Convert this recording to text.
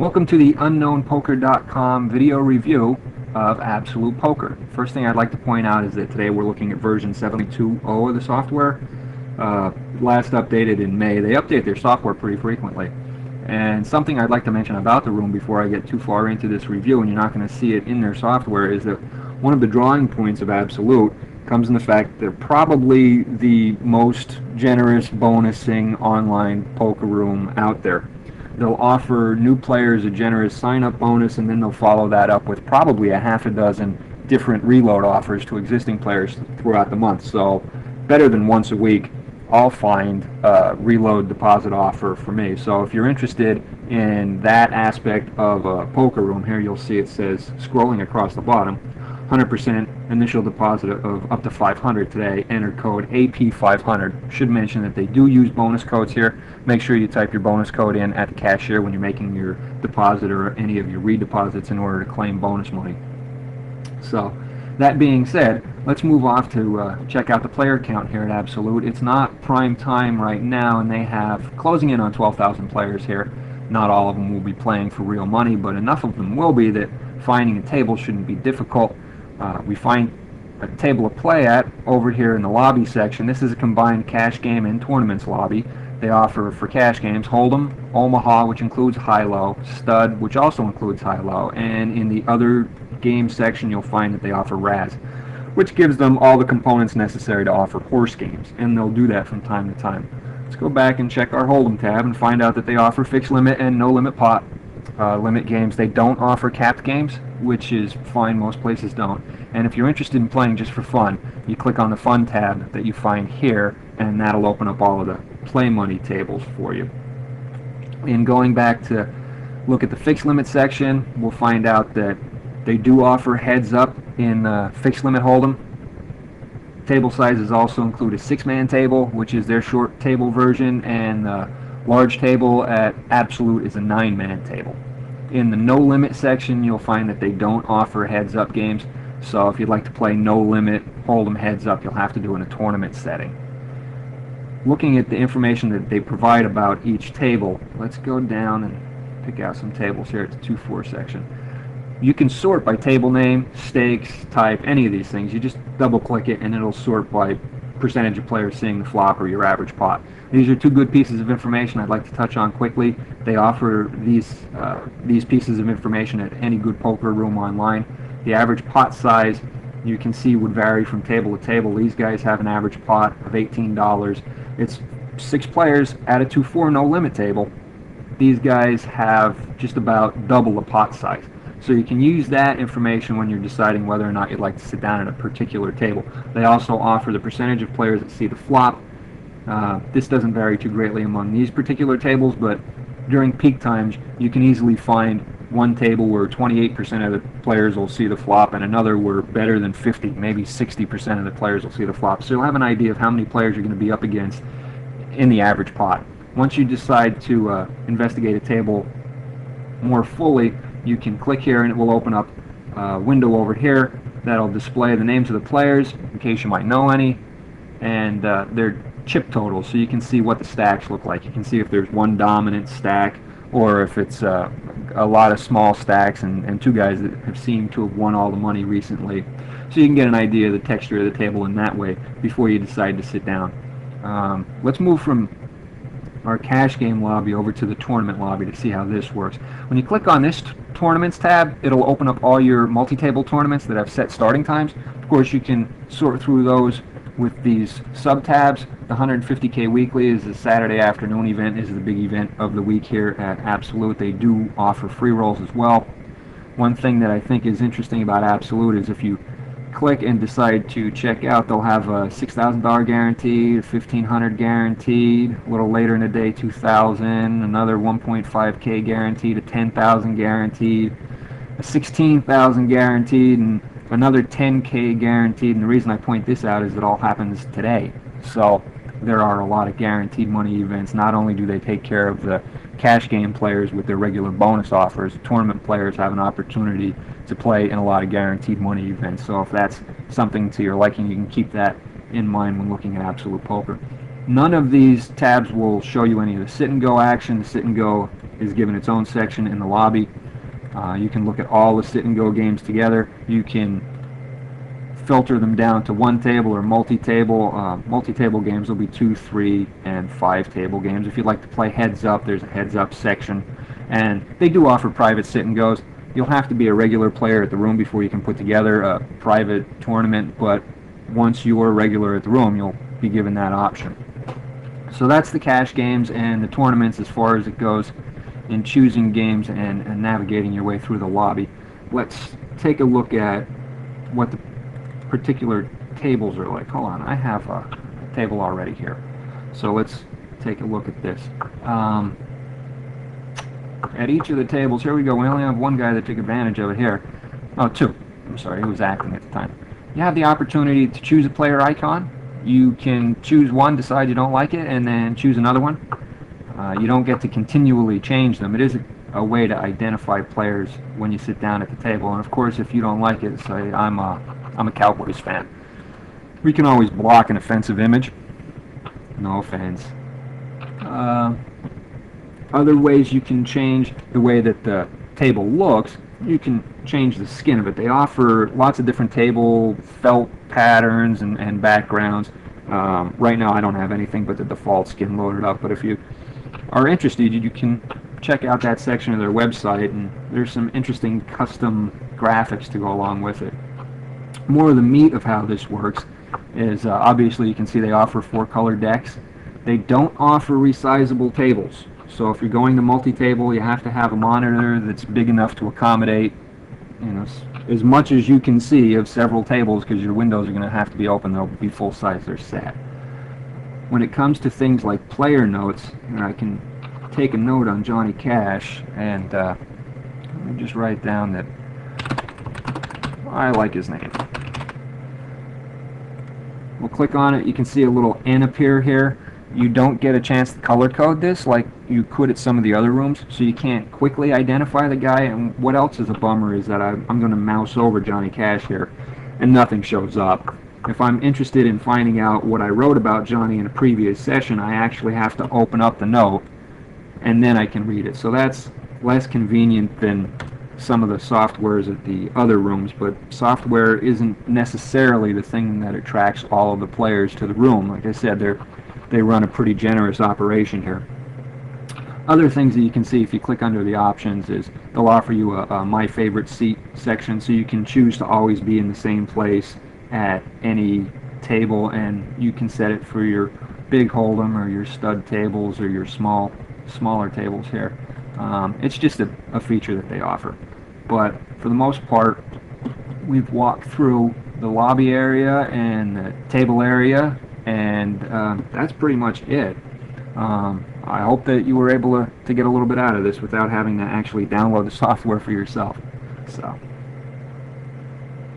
Welcome to the unknownpoker.com video review of Absolute Poker. First thing I'd like to point out is that today we're looking at version 7.2.0 of the software. Last updated in May. They update their software pretty frequently. And something I'd like to mention about the room before I get too far into this review, and you're not going to see it in their software, is that one of the drawing points of Absolute comes in the fact that they're probably the most generous bonusing online poker room out there. They'll offer new players a generous sign-up bonus, and then they'll follow that up with probably a half a dozen different reload offers to existing players throughout the month. So better than once a week, I'll find a reload deposit offer for me. So if you're interested in that aspect of a poker room, here you'll see it says, scrolling across the bottom, 100% initial deposit of up to $500 today. Enter code AP500. Should mention that they do use bonus codes here. Make sure you type your bonus code in at the cashier when you're making your deposit or any of your redeposits in order to claim bonus money. So that being said, let's move off to check out the player count here at Absolute. It's not prime time right now, and they have closing in on 12,000 players here. Not all of them will be playing for real money, but enough of them will be that finding a table shouldn't be difficult. We find a table to play at over here in the lobby section. This is a combined cash game and tournaments lobby. They offer for cash games Hold'em, Omaha, which includes high-low, Stud, which also includes high-low, and in the other game section you'll find that they offer Raz, which gives them all the components necessary to offer horse games, and they'll do that from time to time. Let's go back and check our Hold'em tab and find out that they offer fixed limit and no limit pot limit games. They don't offer capped games, which is fine, most places don't. And if you're interested in playing just for fun, you click on the Fun tab that you find here, and that'll open up all of the play money tables for you. And going back to look at the fixed limit section, we'll find out that they do offer heads up in fixed limit Hold'em. Table sizes also include a 6-man table, which is their short table version, and the large table at Absolute is a 9-man table. In the no limit section, you'll find that they don't offer heads up games, so if you'd like to play no limit Hold'em heads up, you'll have to do it in a tournament setting. Looking at the information that they provide about each table, let's go down and pick out some tables here at the 2-4 section. You can sort by table name, stakes, type, any of these things. You just double click it and it'll sort by percentage of players seeing the flop or your average pot. These are two good pieces of information I'd like to touch on quickly. They offer these pieces of information at any good poker room online. The average pot size, you can see, would vary from table to table. These guys have an average pot of $18. It's 6 players at a 2-4 no limit table. These guys have just about double the pot size. So you can use that information when you're deciding whether or not you'd like to sit down at a particular table. They also offer the percentage of players that see the flop. This doesn't vary too greatly among these particular tables, but during peak times you can easily find one table where 28% of the players will see the flop and another where better than 50, maybe 60% of the players will see the flop. So you'll have an idea of how many players you're going to be up against in the average pot. Once you decide to investigate a table more fully, you can click here and it will open up a window over here that'll display the names of the players in case you might know any, and their chip totals, so you can see what the stacks look like. You can see if there's one dominant stack or if it's a lot of small stacks and two guys that have seemed to have won all the money recently. So you can get an idea of the texture of the table in that way before you decide to sit down. Let's move from our cash game lobby over to the tournament lobby to see how this works. When you click on this tournaments tab, it'll open up all your multi-table tournaments that have set starting times. Of course, you can sort through those with these sub-tabs. The 150K Weekly is the Saturday afternoon event, is the big event of the week here at Absolute. They do offer free rolls as well. One thing that I think is interesting about Absolute is if you click and decide to check out, they'll have a $6,000 guaranteed, $1,500 guaranteed, a little later in the day $2,000, another $1.5K guaranteed, a $10,000 guaranteed, a $16,000 guaranteed, and another $10K guaranteed. And the reason I point this out is it all happens today. So there are a lot of guaranteed money events. Not only do they take care of the cash game players with their regular bonus offers, tournament players have an opportunity to play in a lot of guaranteed money events. So if that's something to your liking, you can keep that in mind when looking at Absolute Poker. None of these tabs will show you any of the sit and go action. The sit and go is given its own section in the lobby. You can look at all the sit-and-go games together. You can filter them down to one table or multi-table. Multi-table games will be 2, 3, and 5 table games. If you'd like to play heads-up, there's a heads-up section. And they do offer private sit-and-goes. You'll have to be a regular player at the room before you can put together a private tournament, but once you're a regular at the room, you'll be given that option. So that's the cash games and the tournaments as far as it goes in choosing games and navigating your way through the lobby. Let's take a look at what the particular tables are like. Hold on, I have a table already here. So let's take a look at this. At each of the tables, here we go. We only have one guy that took advantage of it here. Oh, two. I'm sorry, he was acting at the time. You have the opportunity to choose a player icon. You can choose one, decide you don't like it, and then choose another one. You don't get to continually change them. It is a way to identify players when you sit down at the table. And of course, if you don't like it, say I'm a Cowboys fan. We can always block an offensive image. No offense. Other ways you can change the way that the table looks, you can change the skin of it. They offer lots of different table felt patterns and backgrounds. Right now I don't have anything but the default skin loaded up, but if you are interested, you can check out that section of their website, and there's some interesting custom graphics to go along with it. More of the meat of how this works is obviously you can see they offer 4-color decks. They don't offer resizable tables. So if you're going to multi-table, you have to have a monitor that's big enough to accommodate, as much as you can see of several tables, because your windows are going to have to be open. They'll be full size. They're set. When it comes to things like player notes, I can take a note on Johnny Cash, and let me just write down that I like his name. We'll click on it. You can see a little N appear here. You don't get a chance to color code this like you could at some of the other rooms, so you can't quickly identify the guy. And what else is a bummer is that I'm going to mouse over Johnny Cash here, and nothing shows up. If I'm interested in finding out what I wrote about Johnny in a previous session, I actually have to open up the note, and then I can read it. So that's less convenient than some of the softwares at the other rooms, but software isn't necessarily the thing that attracts all of the players to the room. Like I said, they run a pretty generous operation here. Other things that you can see if you click under the options is they'll offer you a My Favorite Seat section, so you can choose to always be in the same place at any table, and you can set it for your big hold'em or your stud tables or your smaller tables here. It's just a feature that they offer. But for the most part, we've walked through the lobby area and the table area, and that's pretty much it. I hope that you were able to get a little bit out of this without having to actually download the software for yourself. So.